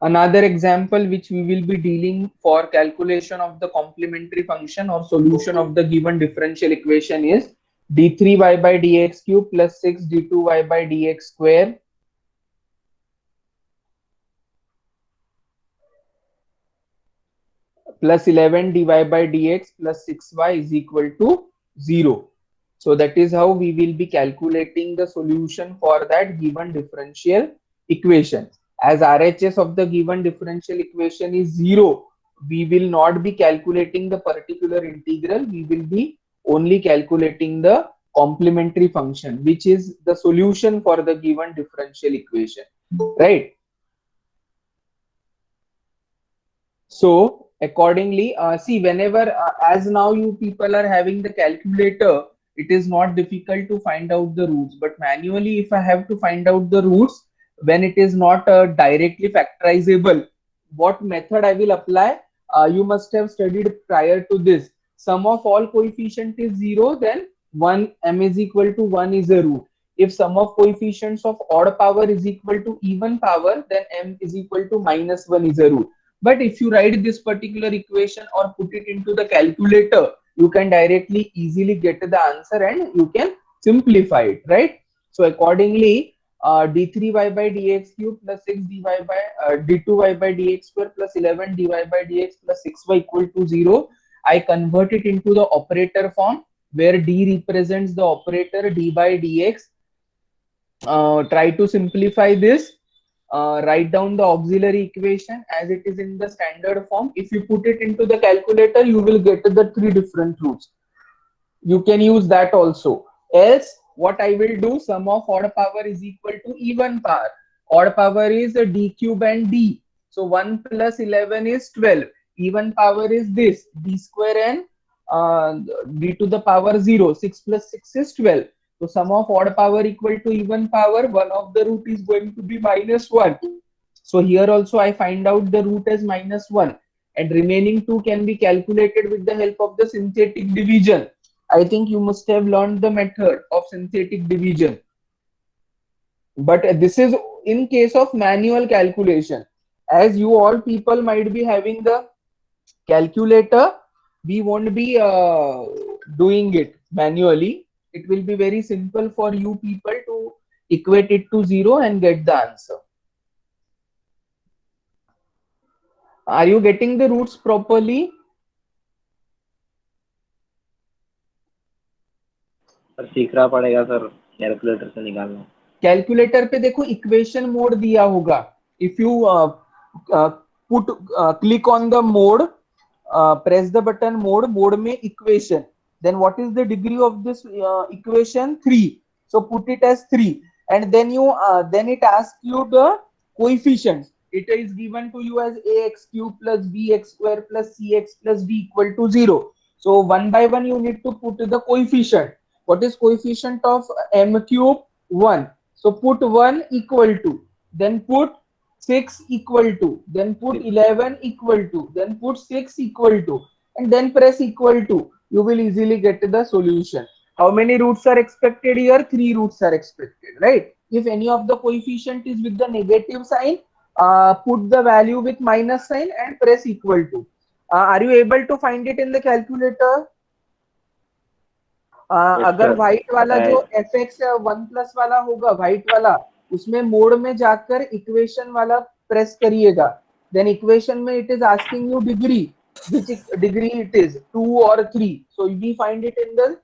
Another example which we will be dealing for calculation of the complementary function or solution of the given differential equation is d3y by dx cube plus 6 d2y by dx square plus 11 dy by dx plus 6y is equal to 0. So that is how we will be calculating the solution for that given differential equation. As RHS of the given differential equation is 0, we will not be calculating the particular integral. We will be only calculating the complementary function, which is the solution for the given differential equation, right? So accordingly, see, whenever as now you people are having the calculator, it is not difficult to find out the roots. But manually, if I have to find out the roots when it is not directly factorizable, what method I will apply? You must have studied prior to this. Sum of all coefficient is zero, then one m is equal to one is a root. If sum of coefficients of odd power is equal to even power, then m is equal to minus one is a root. But if you write this particular equation or put it into the calculator, you can directly easily get the answer and you can simplify it, right? So accordingly, d3y by dx cube plus 6 dy by d2y by dx square plus 11 dy by dx plus 6y equal to 0. I convert it into the operator form where d represents the operator d by dx. Try to simplify this. Write down the auxiliary equation as it is in the standard form. If you put it into the calculator, you will get the three different roots. You can use that also. Else, what I will do, sum of odd power is equal to even power. Odd power is d cube and d. So 1 plus 11 is 12. Even power is this, d square and uh, d to the power 0. 6 plus 6 is 12. So sum of odd power equal to even power, one of the root is going to be minus 1. So here also I find out the root as minus 1, and remaining 2 can be calculated with the help of the synthetic division. I think you must have learned the method of synthetic division. But this is in case of manual calculation. As you all people might be having the calculator, we won't be doing it manually. It will be very simple for you people to equate it to 0 and get the answer. Are you getting the roots properly? Sir सीखना पड़ेगा sir calculator से निकालना. Calculator पे देखो equation mode दिया होगा. If you put click on the mode, press the button mode में equation, then what is the degree of this equation? 3. So put it as 3, and then you then it asks you the coefficients. It is given to you as ax cube plus bx square plus cx plus d equal to 0. So one by one you need to put the coefficient. What is coefficient of m cube? 1. So put 1 equal to, then put 6 equal to, then put 11 equal to, then put 6 equal to, and then press equal to. You will easily get the solution. How many roots are expected here? 3 roots are expected, right? If any of the coefficient is with the negative sign, put the value with minus sign and press equal to. Are you able to find it in the calculator? Yes अगर sir. White वाला बताया. जो F x one plus वाला होगा, white वाला, उसमें mode में जाकर इक्वेशन वाला प्रेस करिएगा. देन इक्वेशन में it is asking you degree, which degree it is, 2 or 3. So we find it in the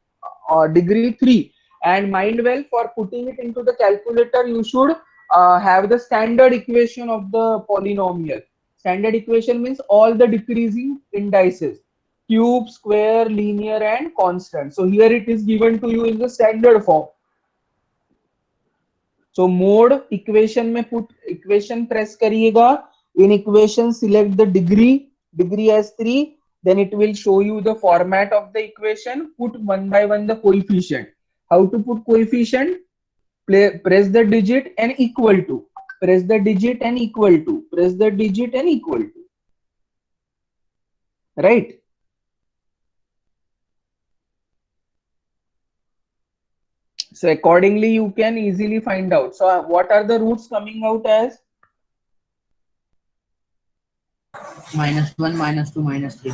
degree 3. And mind well, for putting it into the calculator, you should have the standard equation of the polynomial. Standard equation means all the decreasing indices: cube, square, linear, and constant. So here it is given to you in the standard form. So mode equation में put equation press करिएगा. In equation select the degree as 3. Then it will show you the format of the equation. Put one by one the coefficient. How to put coefficient? Press the digit and equal to. Press the digit and equal to. Press the digit and equal to. Right? So accordingly, you can easily find out. So what are the roots coming out as? -1, -2, -3.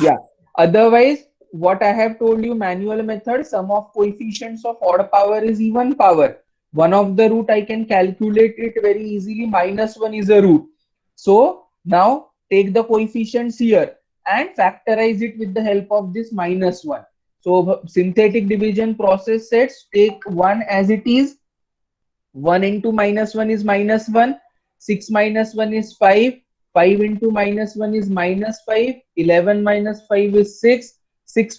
Yeah. Otherwise, what I have told you, manual method, sum of coefficients of odd power is even power. One of the root I can calculate it very easily. -1 is a root. So now take the coefficients here and factorize it with the help of this -1. So synthetic division process sets take 1 as it is. 1 into -1 is -1. 6 minus 1 is 5. 5 into -1 is -5. 11 minus 5 is 6. 6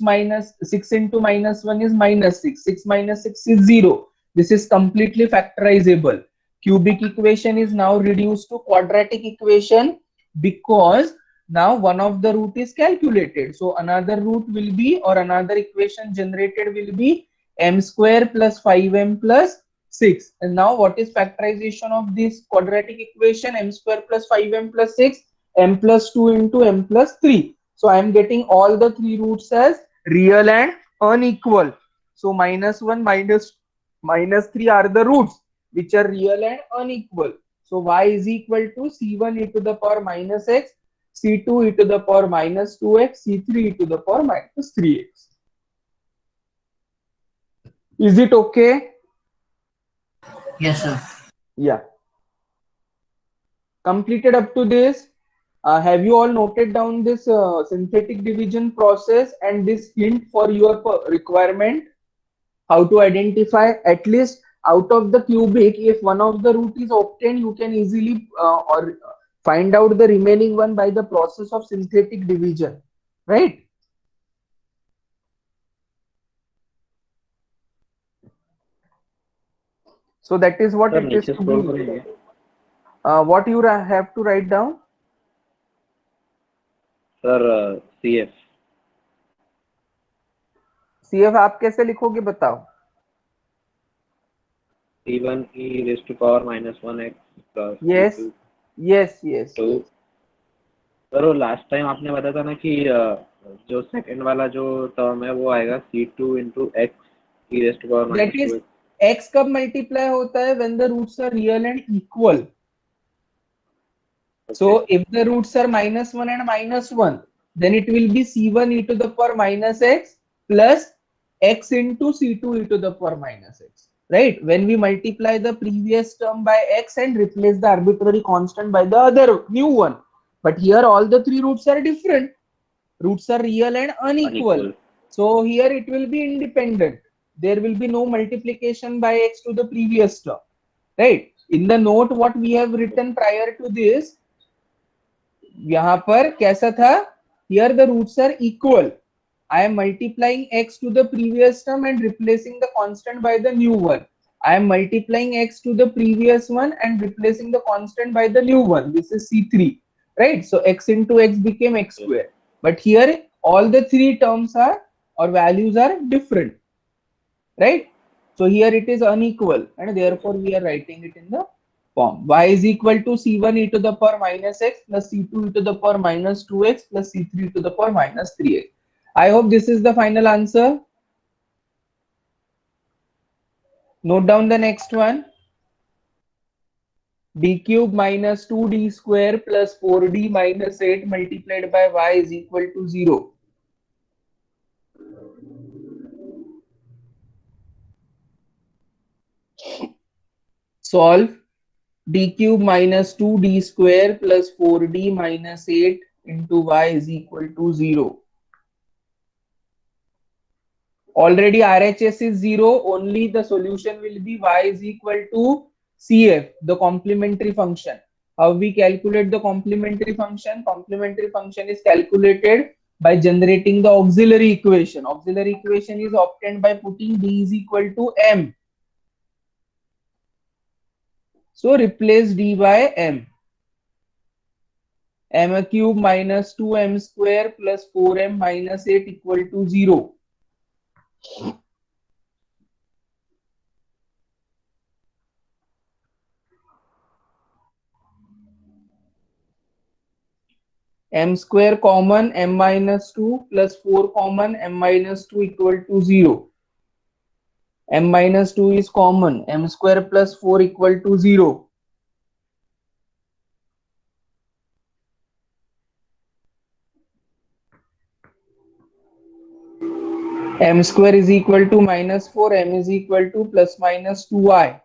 into -1 is -6. 6 minus 6 is 0. This is completely factorizable. Cubic equation is now reduced to quadratic equation because now one of the root is calculated. So another root will be, or another equation generated will be m square plus 5m plus 6. And now what is factorization of this quadratic equation? M square plus 5m plus 6, m plus 2 into m plus 3. So I am getting all the three roots as real and unequal. So -1 minus 3 are the roots which are real and unequal. So y is equal to c1 e to the power minus x, c2 e to the power minus 2x, c3 e to the power minus 3x. Is it okay? Yes, sir. Yeah. Completed up to this. Have you all noted down this synthetic division process and this hint for your requirement? How to identify at least out of the cubic, if one of the root is obtained, you can easily or find out the remaining one by the process of synthetic division, right? So that is what sir it is नीचे to scroll be. करेंगे. What you have to write down? Sir CF. CF आप कैसे लिखोगे बताओ? C1 e raised to power -1x plus Yes, C2 yes, yes, 2. yes. Sir वो last time आपने बताया था ना कि जो सेकंड वाला जो टर्म है वो आएगा C2 into x e raised to power That is, -2x. x कब मल्टीप्लाई होता है? when the roots are real and equal. Okay. So if the roots are -1 and -1, then it will be c1 e to the power minus x plus x into c2 e to the power minus x. Right? When we multiply the previous term by x and replace the arbitrary constant by the other new one. But here all the three roots are different. Roots are real and unequal. Unequal. So here it will be independent. There will be no multiplication by x to the previous term. Right? In the note what we have written prior to this, यहाँ पर कैसा था? Here the roots are equal. I am multiplying x to the previous term and replacing the constant by the new one. I am multiplying x to the previous one and replacing the constant by the new one. This is C3, right? So x into x became x square. But here all the three terms are, or values are different, right? So here it is unequal and therefore we are writing it in the form y is equal to c1 e to the power minus x plus c2 e to the power minus 2x plus c3 e to the power minus 3x. I hope this is the final answer. Note down the next one. D cube minus 2d square plus 4d minus 8 multiplied by y is equal to 0. Solve. D cube minus 2d square plus 4d minus 8 into y is equal to 0. Already RHS is 0, only the solution will be y is equal to CF, the complementary function. How we calculate the complementary function? Complementary function is calculated by generating the auxiliary equation. Auxiliary equation is obtained by putting d is equal to m. So replace d by m. M cube minus 2m square plus 4m minus 8 equal to 0. M square common, m minus 2 plus 4 common, m minus 2 equal to 0. M minus 2 is common, m square plus 4 equal to 0. M square is equal to minus 4, M is equal to plus minus 2I.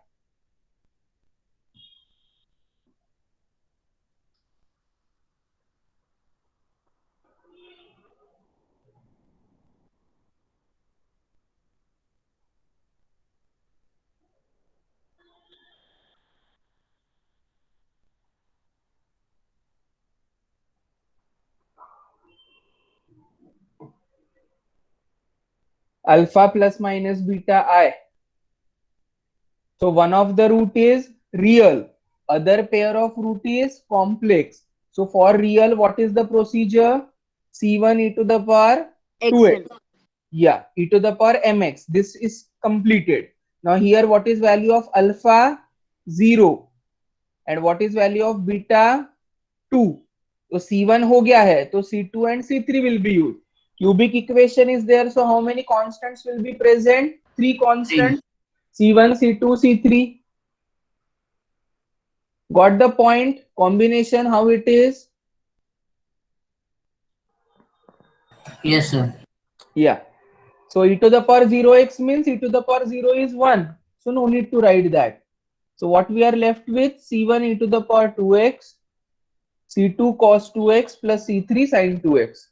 Alpha plus minus beta I. So one of the root is real, other pair of root is complex. So for real, what is the procedure? C1 e to the power 2x. xn. Yeah, e to the power mx. This is completed. Now here what is value of alpha? 0. And what is value of beta? 2. So C1 हो गया है, तो C2 and C3 will be used. Cubic equation is there, so how many constants will be present? 3 constants. C1, C2, C3. Got the point? Combination, how it is? Yes, sir. Yeah. So e to the power 0x means e to the power 0 is 1. So no need to write that. So what we are left with? C1 e to the power 2x, C2 cos 2x plus C3 sin 2x.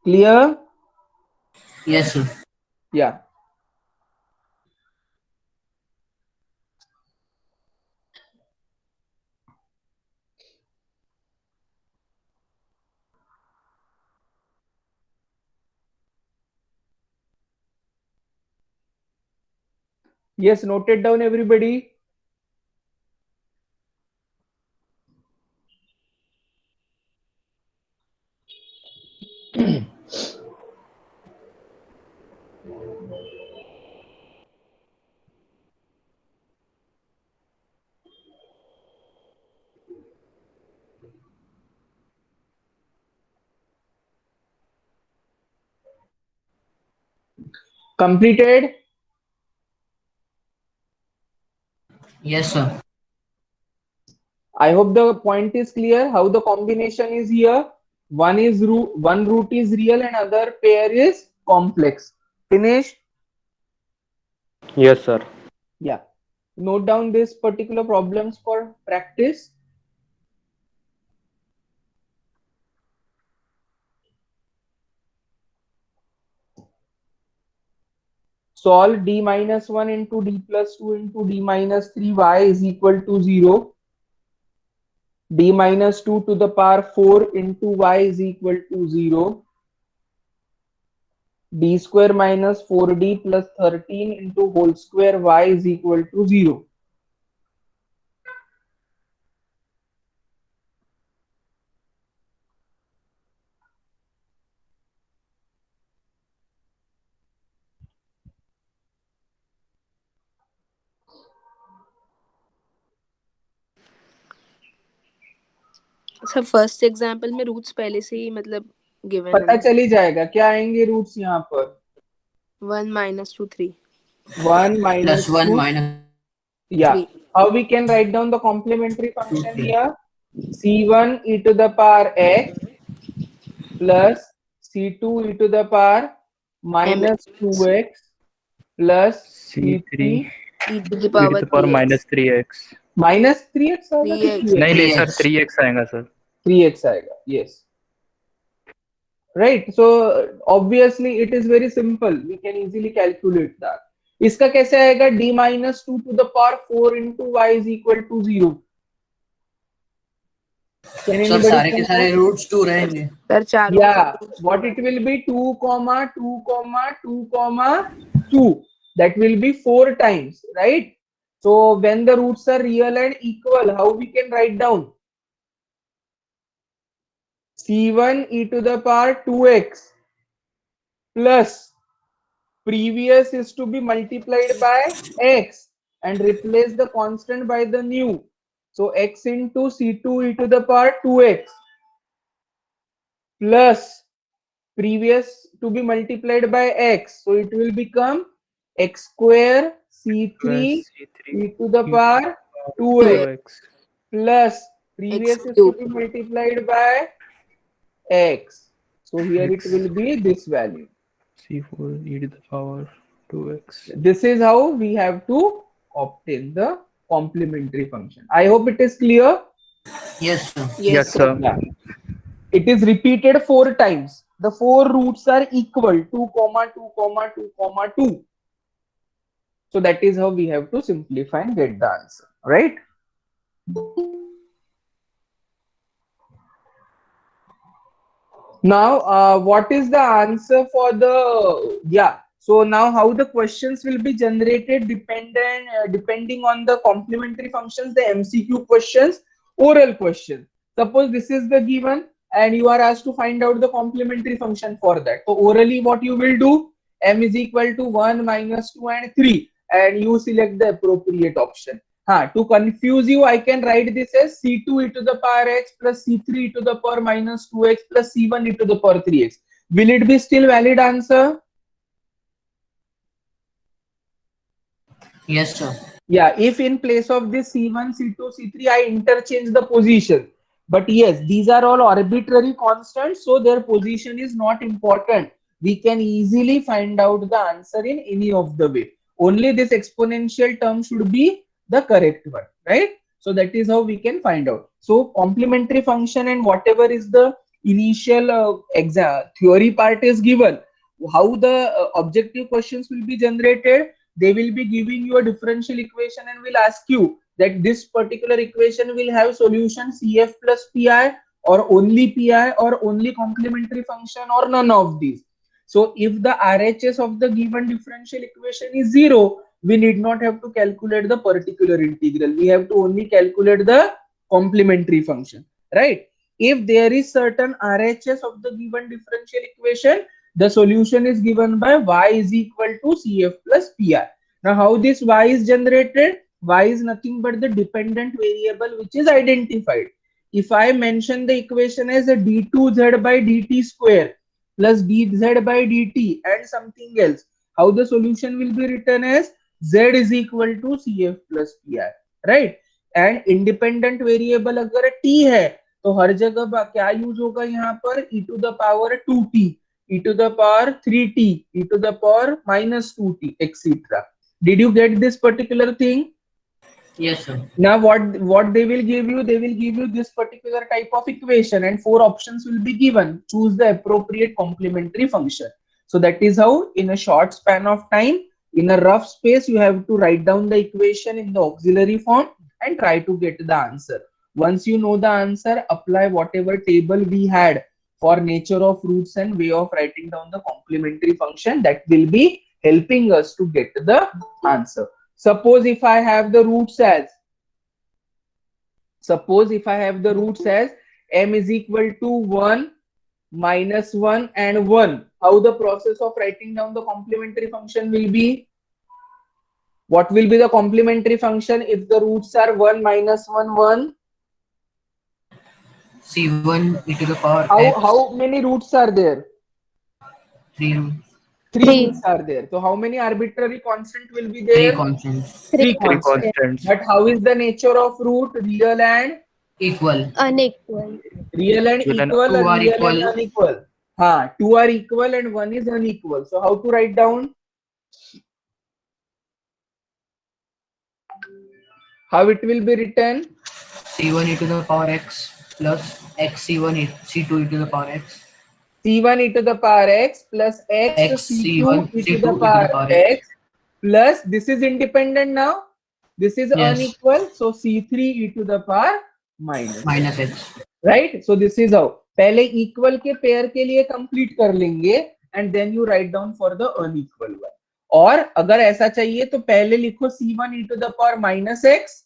Clear? Yes, sir. Yeah. Yes, noted down everybody. Completed? Yes, sir. I hope the point is clear how the combination is here. One root is real and other pair is complex. Finished? Yes, sir. Yeah. Note down these particular problems for practice. Solve d minus 1 into d plus 2 into d minus 3y is equal to 0. D minus 2 to the power 4 into y is equal to 0. D square minus 4d plus 13 into whole square y is equal to 0. Sir first example में roots पहले से ही मतलब given है पता ना, चल ही जाएगा क्या आएंगे रूट्स यहाँ पर 1 - 2 3 1 Plus minus 1 2. minus Yeah. 3. How we can write down the complementary 2, function 3. here? C1 e to the power x plus C2 e to the power minus 2x plus C3 C3 e to the e to power the power 3x. minus 3x. minus 3x आएगा कि 3x. 3x? नहीं नहीं sir 3x. 3x आएगा sir. 3x आएगा. Yes. Right. So obviously it is very simple. We can easily calculate that. इसका कैसे आएगा? d minus 2 to the power 4 into y is equal to 0. Can sir anybody सारे के think सारे of? Roots 2 रहेंगे. Sir चारों Yeah, roots what पूरा it will be 2 comma 2 comma 2 comma 2. That will be 4 times, right? So when the roots are real and equal, how we can write down? C1 e to the power 2x plus previous is to be multiplied by x and replace the constant by the new. So x into C2 e to the power 2x plus previous to be multiplied by x, so it will become x square c3 C3 e to the power 2x 2x. plus previous x is to cube. be multiplied by x, So here X. it will be this value. C4 e to the power 2x. This is how we have to obtain the complementary function. I hope it is clear. Yes, sir. Yes, sir. Yeah. It is repeated 4 times. The 4 roots are equal, 2 comma 2 comma 2 comma 2. So that is how we have to simplify and get the answer, right? Now, what is the answer for the, yeah. So now how the questions will be generated depending on the complementary functions, the MCQ questions, oral question. Suppose this is the given and you are asked to find out the complementary function for that. So orally what you will do, m is equal to 1, minus 2 and 3, and you select the appropriate option. To confuse you, I can write this as C2 e to the power x plus C3 e to the power minus 2x plus C1 e to the power 3x. Will it be still valid answer? Yes, sir. Yeah, if in place of this C1, C2, C3, I interchange the position. But yes, these are all arbitrary constants, so their position is not important. We can easily find out the answer in any of the way. Only this exponential term should be the correct one, right? So that is how we can find out. So complementary function and whatever is the initial exam theory part is given. How the objective questions will be generated? They will be giving you a differential equation and will ask you that this particular equation will have solution CF plus PI or only PI or only complementary function or none of these. So if the RHS of the given differential equation is 0, we need not have to calculate the particular integral. We have to only calculate the complementary function, right? If there is certain RHS of the given differential equation, the solution is given by y is equal to CF plus PI. Now, how this y is generated? Y is nothing but the dependent variable which is identified. If I mention the equation as a d2z by dt square plus dz by dt and something else, how the solution will be written as z is equal to CF plus PI, right? And independent variable अगर t है तो हर जगह क्या use होगा यहाँ पर e to the power 2t, e to the power 3t, e to the power minus 2t, etc. Did you get this particular thing? Yes, sir. Now what they will give you? They will give you this particular type of equation and 4 options will be given. Choose the appropriate complementary function. So that is how in a short span of time, in a rough space, you have to write down the equation in the auxiliary form and try to get the answer. Once you know the answer, apply whatever table we had for nature of roots and way of writing down the complementary function. That will be helping us to get the answer. Suppose if I have the roots as m is equal to 1, minus 1 and 1, how the process of writing down the complementary function will be? What will be the complementary function if the roots are 1, minus 1, 1? C1 e to the power x. How many roots are there? 3 roots. 3 roots are there. So how many arbitrary constant will be 3 there? constants. 3 Three constants. constants. But how is the nature of root? Real and Equal. Unequal. real and Real and- equal, Two or are real equal. and unequal? 2 are equal and 1 is unequal. So how to write down? How it will be written? C1 e to the power x plus xc1 c2 e to the power x. C1 e to the power x plus x C2 e to the power x plus, this is independent now. This is Yes. unequal. So C3 e to the power minus x. right? So this is how. पहले equal के pair के लिए complete कर लेंगे and then you write down for the unequal one. और अगर ऐसा चाहिए तो पहले लिखो C1 e to the power minus x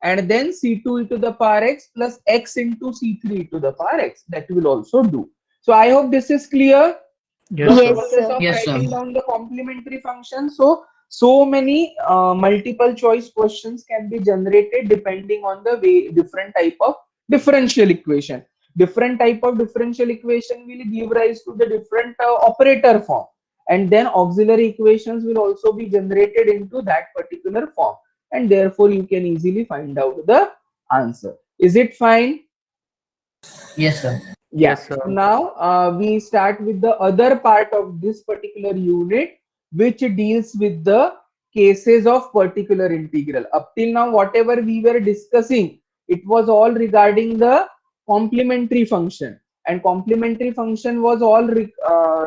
and then C2 e to the power x plus x into C3 e to the power x. That will also do. So I hope this is clear. Yes, The sir. Yes. process of Yes, sir. writing down the complementary function. So many multiple choice questions can be generated depending on the way different type of differential equation. Different type of differential equation will give rise to the different operator form, and then auxiliary equations will also be generated into that particular form, and therefore you can easily find out the answer. Is it fine? Yes, sir. Yeah. Yes, sir. So now we start with the other part of this particular unit, which deals with the cases of particular integral. Up till now, whatever we were discussing, it was all regarding the complementary function, and complementary function was all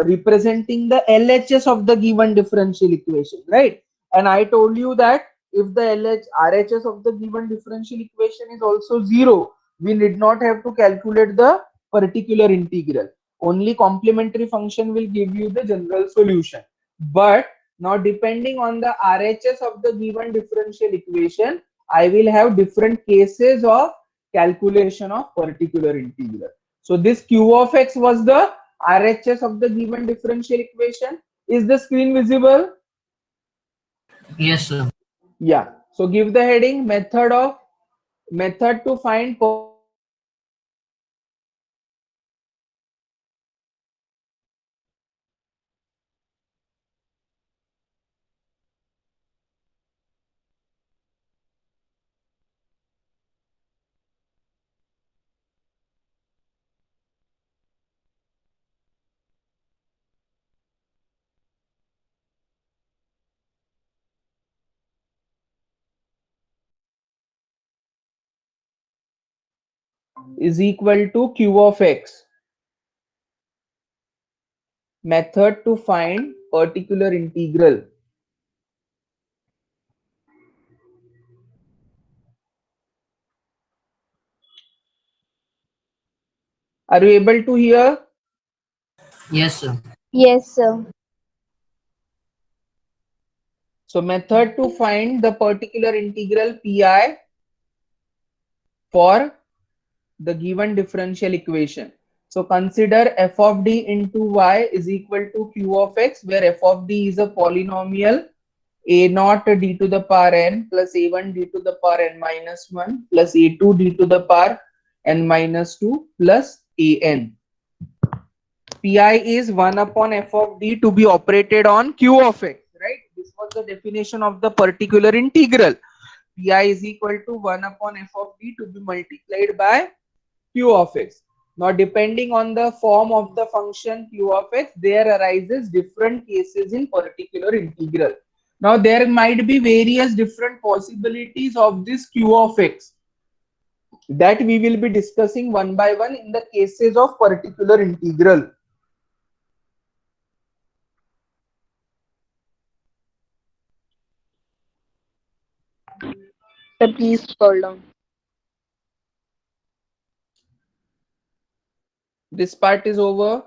representing the LHS of the given differential equation, right? And I told you that if the RHS of the given differential equation is also zero, we need not have to calculate the particular integral. Only complementary function will give you the general solution. But now, depending on the RHS of the given differential equation, I will have different cases of calculation of particular integral. So this q of x was the RHS of the given differential equation. Is the screen visible? Yes, sir. Yeah. So give the heading method to find is equal to q of x. Method to find particular integral. Are you able to hear? Yes, sir. Yes, sir. So method to find the particular integral pi for the given differential equation. So consider f of d into y is equal to q of x, where f of d is a polynomial a naught d to the power n plus a1 d to the power n minus 1 plus a2 d to the power n minus 2 plus an. Pi is 1 upon f of d to be operated on q of x, right? This was the definition of the particular integral. Pi is equal to 1 upon f of d to be multiplied by q of x. Now, depending on the form of the function q of x, there arises different cases in particular integral. Now, there might be various different possibilities of this q of x that we will be discussing one by one in the cases of particular integral. Sir, please scroll down. This part is over.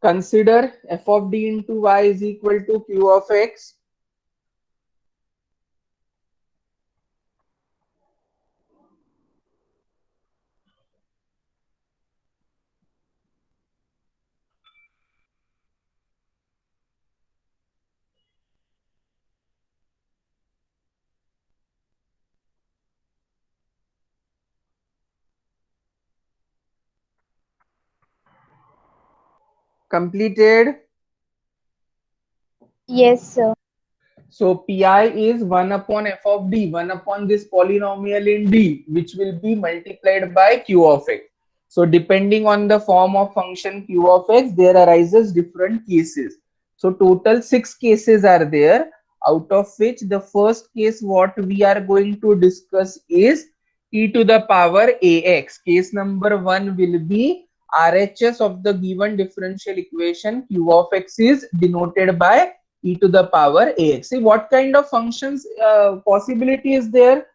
Consider f of d into y is equal to q of x. Completed. Yes, sir. So pi is 1 upon f of d, 1 upon this polynomial in d, which will be multiplied by q of x. So depending on the form of function q of x, there arises different cases. So total 6 cases are there, out of which the first case what we are going to discuss is e to the power ax. Case number 1 will be RHS of the given differential equation q of x is denoted by e to the power ax. See what kind of functions possibility is there?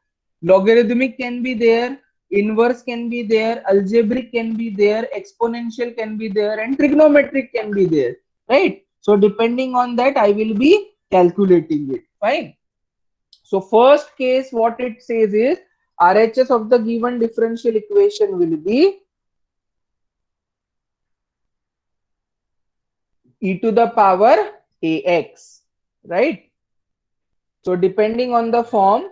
Logarithmic can be there, inverse can be there, algebraic can be there, exponential can be there, and trigonometric can be there, right? So depending on that, I will be calculating it. Fine. So first case, what it says is RHS of the given differential equation will be e to the power ax, right? So depending on the form,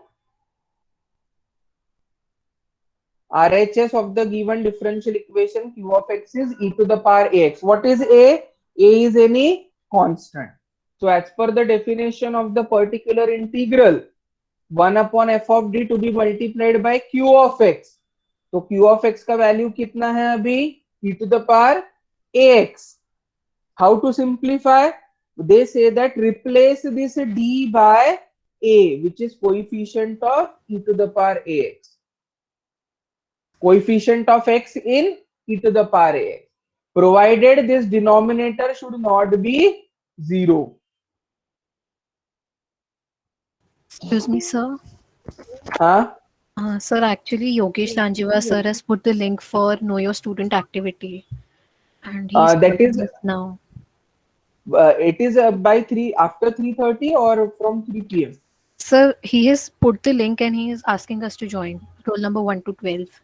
RHS of the given differential equation q of x is e to the power ax. What is a? A is any constant. So as per the definition of the particular integral, 1 upon f of d to be multiplied by q of x. तो q of x का value कितना है अभी? e to the power ax. How to simplify? They say that replace this d by a, which is coefficient of e to the power ax. Coefficient of x in e to the power ax. Provided this denominator should not be 0. Excuse me, sir. Huh? Sir, actually, Yogesh Lanjiva sir has put the link for Know Your Student activity, and he's That is starting it now. it is by 3 after 3:30 or from 3 p.m. Sir, he has put the link and he is asking us to join roll number 1 to 12.